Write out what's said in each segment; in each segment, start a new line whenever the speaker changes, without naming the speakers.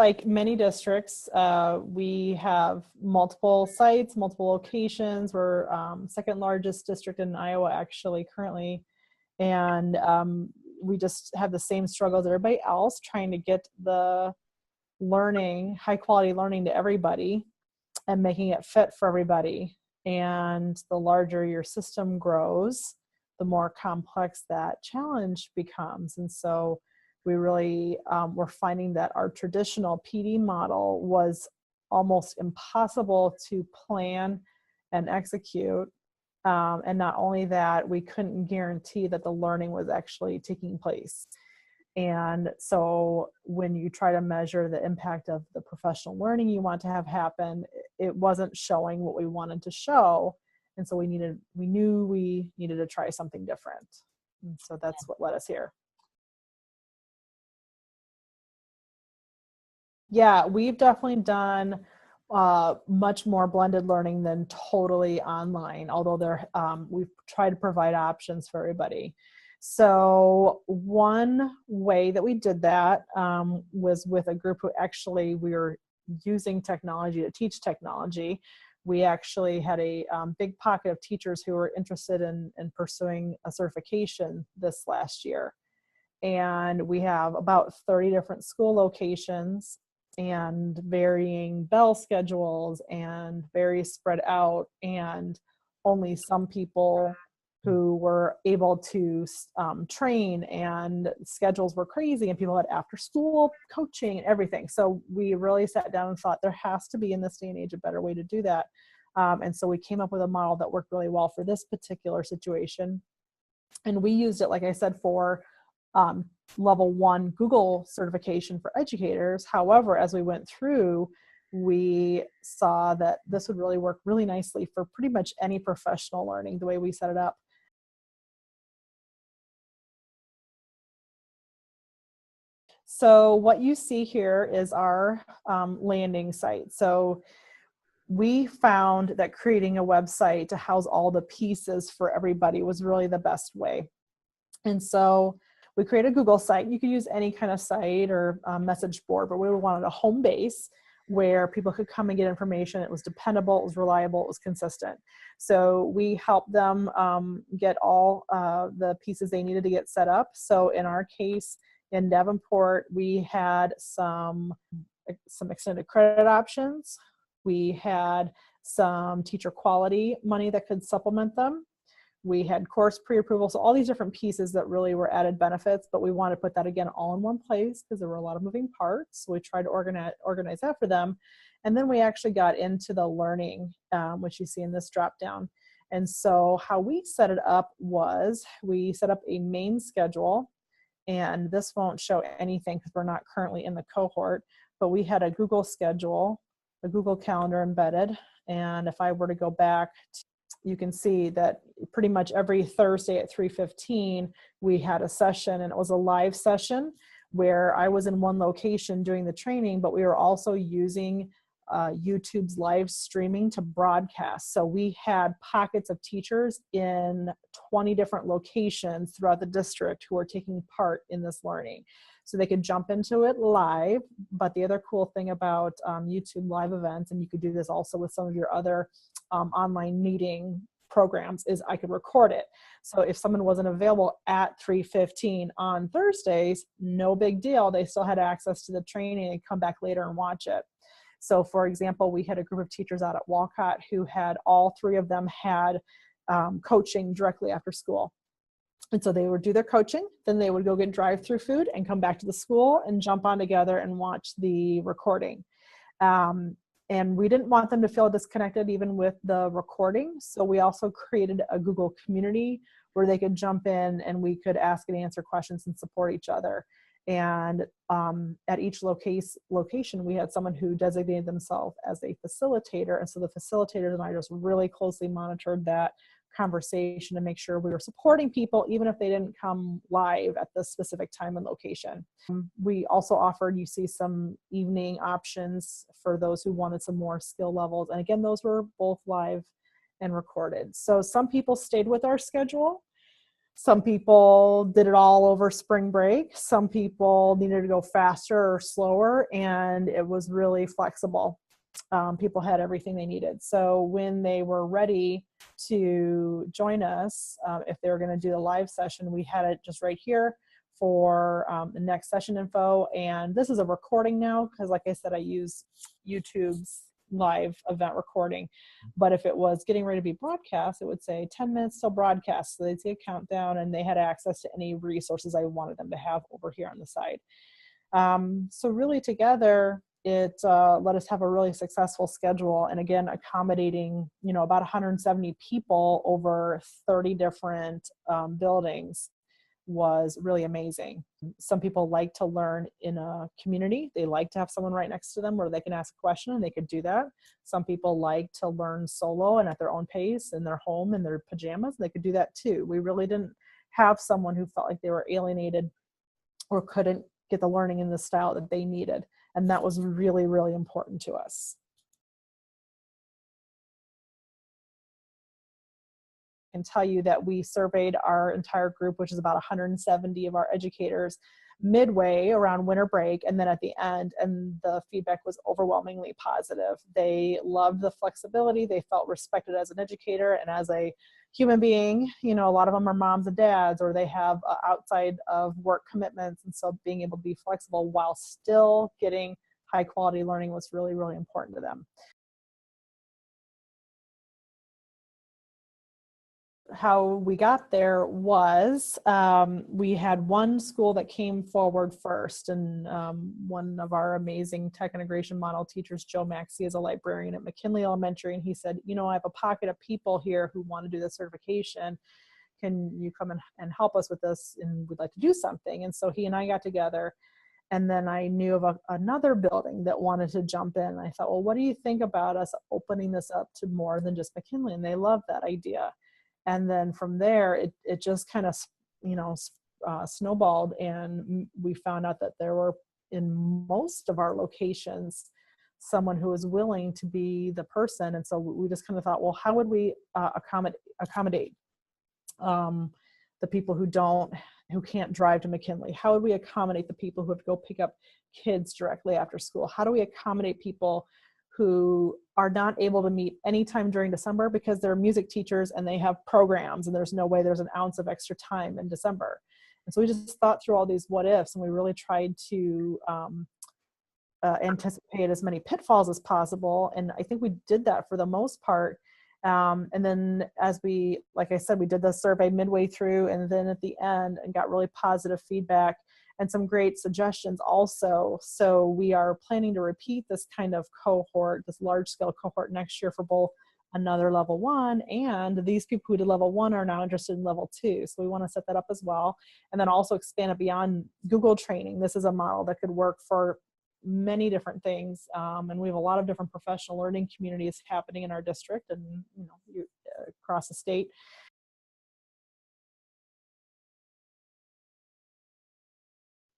like many districts, we have multiple sites, multiple locations. We're second largest district in Iowa actually currently. And we just have the same struggles as everybody else, trying to get the learning, high quality learning to everybody and making it fit for everybody. And the larger your system grows, the more complex that challenge becomes. And so we really were finding that our traditional PD model was almost impossible to plan and execute. And not only that, we couldn't guarantee that the learning was actually taking place. And so when you try to measure the impact of the professional learning you want to have happen, it wasn't showing what we wanted to show. And so we knew we needed to try something different. And so that's what led us here. Yeah, we've definitely done much more blended learning than totally online, although we've tried to provide options for everybody. So one way that we did that was with a group who actually we were using technology to teach technology. We actually had a big pocket of teachers who were interested in pursuing a certification this last year. And we have about 30 different school locations and varying bell schedules and very spread out, and only some people who were able to train, and schedules were crazy and people had after school coaching and everything. So we really sat down and thought there has to be in this day and age a better way to do that. And so we came up with a model that worked really well for this particular situation. And we used it, like I said, for level 1 Google certification for educators. However, as we went through, we saw that this would really work really nicely for pretty much any professional learning, the way we set it up. So what you see here is our landing site. So we found that creating a website to house all the pieces for everybody was really the best way. And so we created a Google site. You could use any kind of site or message board, but we wanted a home base where people could come and get information. It was dependable, it was reliable, it was consistent. So we helped them get all the pieces they needed to get set up. So in our case, in Davenport, we had some extended credit options. We had some teacher quality money that could supplement them. We had course pre-approval, so all these different pieces that really were added benefits, but we wanted to put that again all in one place because there were a lot of moving parts. So we tried to organize that for them. And then we actually got into the learning, which you see in this drop down. And so how we set it up was we set up a main schedule, and this won't show anything because we're not currently in the cohort, but we had a Google schedule, a Google Calendar embedded. And if I were to go back, you can see that pretty much every Thursday at 3:15, we had a session, and it was a live session where I was in one location doing the training, but we were also using YouTube's live streaming to broadcast. So we had pockets of teachers in 20 different locations throughout the district who were taking part in this learning. So they could jump into it live. But the other cool thing about YouTube live events, and you could do this also with some of your other online meeting programs, is I could record it. So if someone wasn't available at 3:15 on Thursdays, no big deal. They still had access to the training and come back later and watch it. So for example, we had a group of teachers out at Walcott who had, all three of them had coaching directly after school. And so they would do their coaching, then they would go get drive-through food and come back to the school and jump on together and watch the recording. And we didn't want them to feel disconnected even with the recording. So we also created a Google community where they could jump in and we could ask and answer questions and support each other. And at each location, we had someone who designated themselves as a facilitator. And so the facilitators and I just really closely monitored that conversation to make sure we were supporting people, even if they didn't come live at the specific time and location. We also offered, you see, some evening options for those who wanted some more skill levels. And again, those were both live and recorded. So some people stayed with our schedule. Some people did it all over spring break. Some people needed to go faster or slower, and it was really flexible. People had everything they needed. So when they were ready to join us, if they were going to do the live session, we had it just right here for the next session info. And this is a recording now, because like I said, I use YouTube's live event recording. But if it was getting ready to be broadcast, it would say 10 minutes till broadcast. So they'd see a countdown, and they had access to any resources I wanted them to have over here on the side. So really together, it let us have a really successful schedule. And again, accommodating, about 170 people over 30 different buildings was really amazing. Some people like to learn in a community. They like to have someone right next to them where they can ask a question, and they could do that. Some people like to learn solo and at their own pace in their home in their pajamas. They could do that too. We really didn't have someone who felt like they were alienated or couldn't get the learning in the style that they needed. And that was really, really important to us. I can tell you that we surveyed our entire group, which is about 170 of our educators, midway around winter break and then at the end, and the feedback was overwhelmingly positive. They loved the flexibility. They felt respected as an educator and as a human being. A lot of them are moms and dads, or they have outside of work commitments, and so being able to be flexible while still getting high quality learning was really, really important to them. How we got there was we had one school that came forward first, and one of our amazing tech integration model teachers, Joe Maxey, is a librarian at McKinley Elementary, and he said, I have a pocket of people here who want to do the certification. Can you come and help us with this, and we'd like to do something. And so he and I got together, and then I knew of another building that wanted to jump in. I thought, well, what do you think about us opening this up to more than just McKinley? And they loved that idea. And then from there, it just kind of, snowballed, and we found out that there were, in most of our locations, someone who was willing to be the person. And so we just kind of thought, well, how would we accommodate the people who can't drive to McKinley? How would we accommodate the people who have to go pick up kids directly after school? How do we accommodate people who are not able to meet anytime during December because they're music teachers and they have programs, and there's no way there's an ounce of extra time in December? And so we just thought through all these what ifs, and we really tried to anticipate as many pitfalls as possible. And I think we did that for the most part. And then like I said, we did the survey midway through and then at the end, and got really positive feedback and some great suggestions also. So we are planning to repeat this kind of cohort, this large scale cohort next year for both another level 1, and these people who did level 1 are now interested in level 2. So we want to set that up as well. And then also expand it beyond Google training. This is a model that could work for many different things. And we have a lot of different professional learning communities happening in our district and across the state.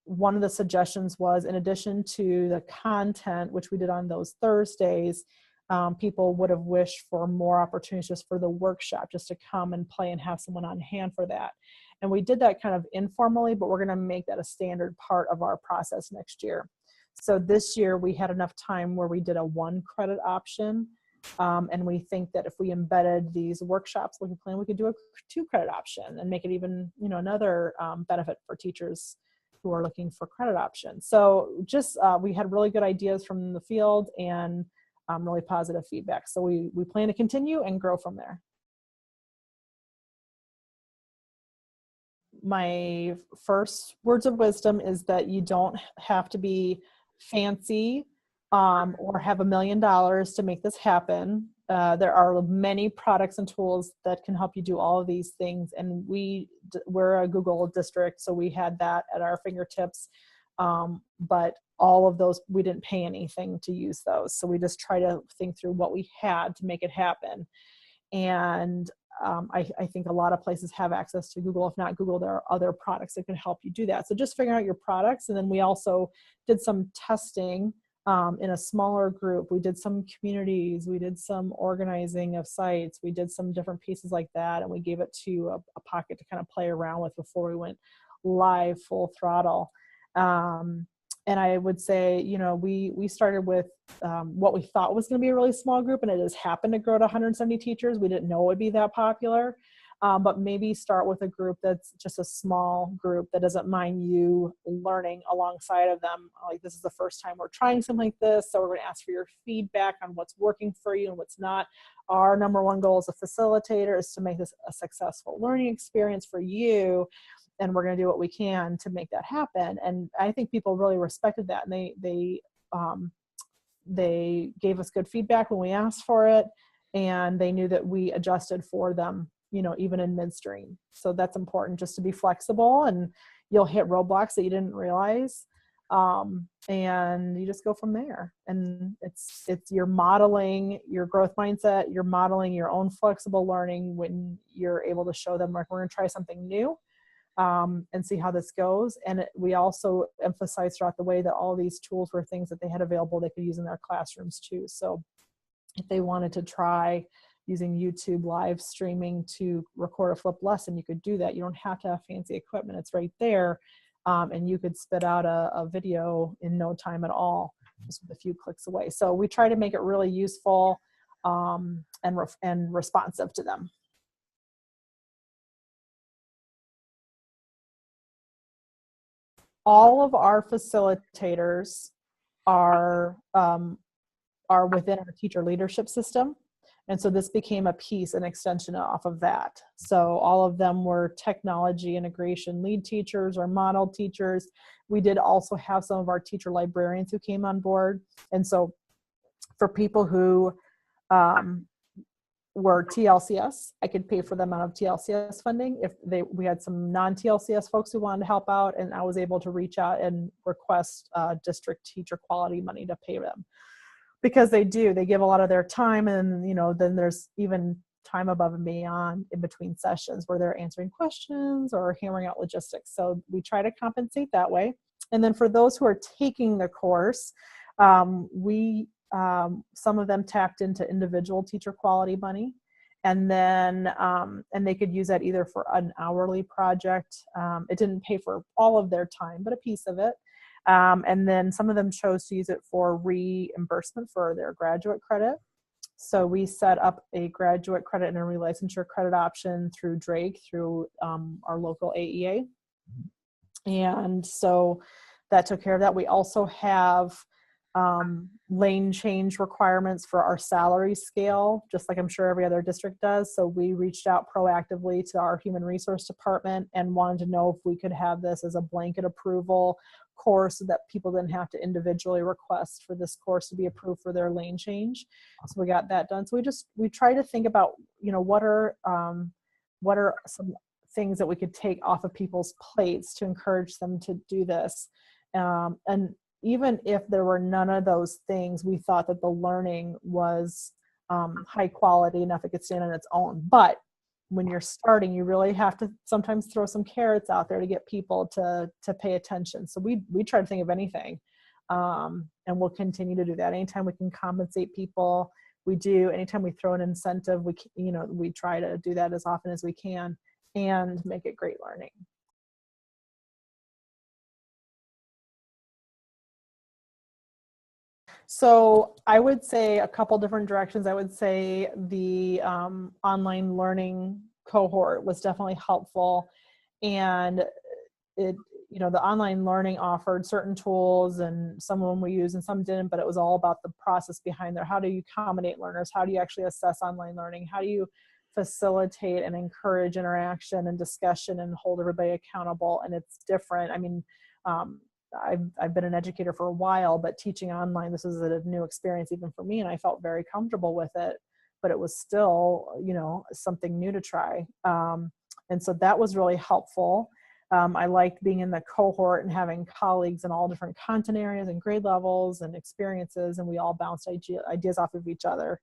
One of the suggestions was, in addition to the content, which we did on those Thursdays, people would have wished for more opportunities just for the workshop, just to come and play and have someone on hand for that. And we did that kind of informally, but we're going to make that a standard part of our process next year. So this year we had enough time where we did a 1 credit option. And we think that if we embedded these workshops like a plan, we could do a 2 credit option and make it even, another benefit for teachers who are looking for credit options. So just, we had really good ideas from the field and really positive feedback. So we plan to continue and grow from there. My first words of wisdom is that you don't have to be fancy or have $1 million to make this happen. There are many products and tools that can help you do all of these things. And we're a Google district, so we had that at our fingertips. But all of those, we didn't pay anything to use those. So we just try to think through what we had to make it happen. And I think a lot of places have access to Google. If not Google, there are other products that can help you do that. So just figuring out your products. And then we also did some testing in a smaller group. We did some communities, we did some organizing of sites, we did some different pieces like that, and we gave it to a pocket to kind of play around with before we went live full throttle. And I would say, you know, we started with what we thought was going to be a really small group, and it has happened to grow to 170 teachers. We didn't know it would be that popular. But maybe start with a group that's just a small group that doesn't mind you learning alongside of them. Like, this is the first time we're trying something like this, so we're going to ask for your feedback on what's working for you and what's not. Our number one goal as a facilitator is to make this a successful learning experience for you, and we're going to do what we can to make that happen. And I think people really respected that, and they gave us good feedback when we asked for it, and they knew that we adjusted for them, you know, even in midstream. So that's important, just to be flexible, and you'll hit roadblocks that you didn't realize. And you just go from there. And it's you're modeling your growth mindset, you're modeling your own flexible learning when you're able to show them, like, we're going to try something new, and see how this goes. And we also emphasized throughout the way that all these tools were things that they had available they could use in their classrooms too. So if they wanted to try using YouTube live streaming to record a flipped lesson, you could do that. You don't have to have fancy equipment. It's right there. And you could spit out a video in no time at all, just with a few clicks away. So we try to make it really useful and responsive to them. All of our facilitators are within our teacher leadership system. And so this became a piece, an extension off of that. So all of them were technology integration lead teachers or model teachers. We did also have some of our teacher librarians who came on board. And so for people who were TLCS, I could pay for them out of TLCS funding. If we had some non-TLCS folks who wanted to help out, and I was able to reach out and request district teacher quality money to pay them. Because they give a lot of their time, and, you know, then there's even time above and beyond in between sessions where they're answering questions or hammering out logistics. So we try to compensate that way. And then for those who are taking the course, some of them tapped into individual teacher quality money, and then and they could use that either for an hourly project. It didn't pay for all of their time, but a piece of it. And then some of them chose to use it for reimbursement for their graduate credit. So we set up a graduate credit and a relicensure credit option through Drake, through our local AEA. And so that took care of that. We also have lane change requirements for our salary scale, just like I'm sure every other district does. So we reached out proactively to our human resource department and wanted to know if we could have this as a blanket approval course so that people didn't have to individually request for this course to be approved for their lane change. So we got that done. So we try to think about, you know, what are some things that we could take off of people's plates to encourage them to do this. And even if there were none of those things, we thought that the learning was high quality enough it could stand on its own. But when you're starting, you really have to sometimes throw some carrots out there to get people to pay attention. So we try to think of anything, and we'll continue to do that. Anytime we can compensate people, we do. Anytime we throw an incentive, we try to do that as often as we can and make it great learning. So I would say a couple different directions. I would say the online learning cohort was definitely helpful, and the online learning offered certain tools, and some of them we used and some didn't, but it was all about the process behind there. How do you accommodate learners? How do you actually assess online learning? How do you facilitate and encourage interaction and discussion and hold everybody accountable? And it's different. I mean, I've been an educator for a while, but teaching online, this is a new experience even for me, and I felt very comfortable with it, but it was still, something new to try. And so that was really helpful. I liked being in the cohort and having colleagues in all different content areas and grade levels and experiences, and we all bounced ideas off of each other.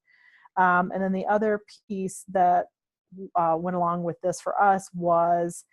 And then the other piece that went along with this for us was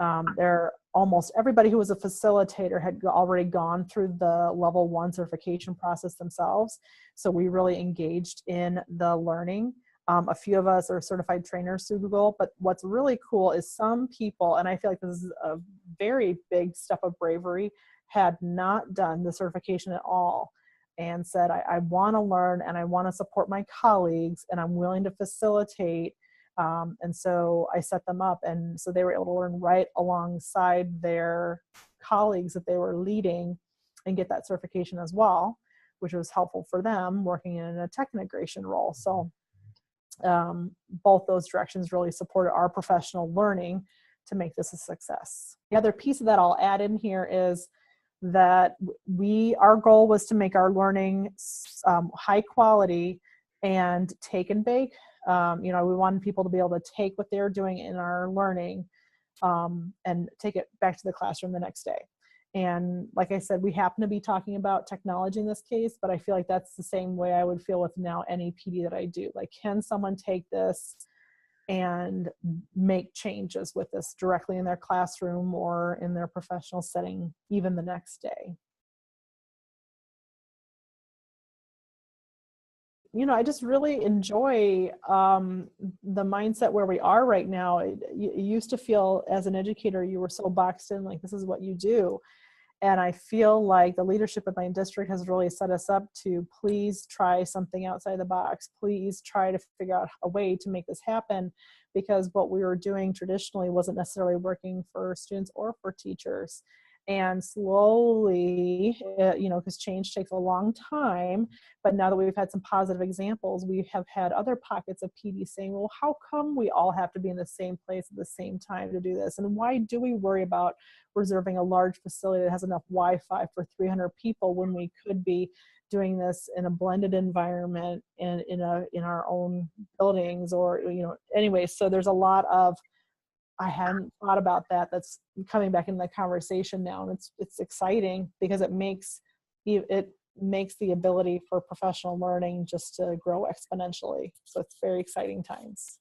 Almost everybody who was a facilitator had already gone through the level 1 certification process themselves. So we really engaged in the learning. A few of us are certified trainers through Google, but what's really cool is some people, and I feel like this is a very big step of bravery, had not done the certification at all and said, I want to learn and I want to support my colleagues and I'm willing to facilitate. And so I set them up, and so they were able to learn right alongside their colleagues that they were leading and get that certification as well, which was helpful for them working in a tech integration role. So both those directions really supported our professional learning to make this a success. The other piece of that I'll add in here is that our goal was to make our learning high quality and take and bake. We wanted people to be able to take what they're doing in our learning and take it back to the classroom the next day. And like I said, we happen to be talking about technology in this case, but I feel like that's the same way I would feel with now any PD that I do. Like, can someone take this and make changes with this directly in their classroom or in their professional setting, even the next day? I just really enjoy the mindset where we are right now. It used to feel as an educator, you were so boxed in, like, this is what you do. And I feel like the leadership of my district has really set us up to please try something outside the box. Please try to figure out a way to make this happen, because what we were doing traditionally wasn't necessarily working for students or for teachers. And slowly, because change takes a long time, but now that we've had some positive examples, we have had other pockets of PD saying, well, how come we all have to be in the same place at the same time to do this? And why do we worry about reserving a large facility that has enough Wi-Fi for 300 people when we could be doing this in a blended environment and in our own buildings? Or anyway, so there's a lot of, I hadn't thought about that's coming back in the conversation now, and it's exciting because it makes the ability for professional learning just to grow exponentially. So it's very exciting times.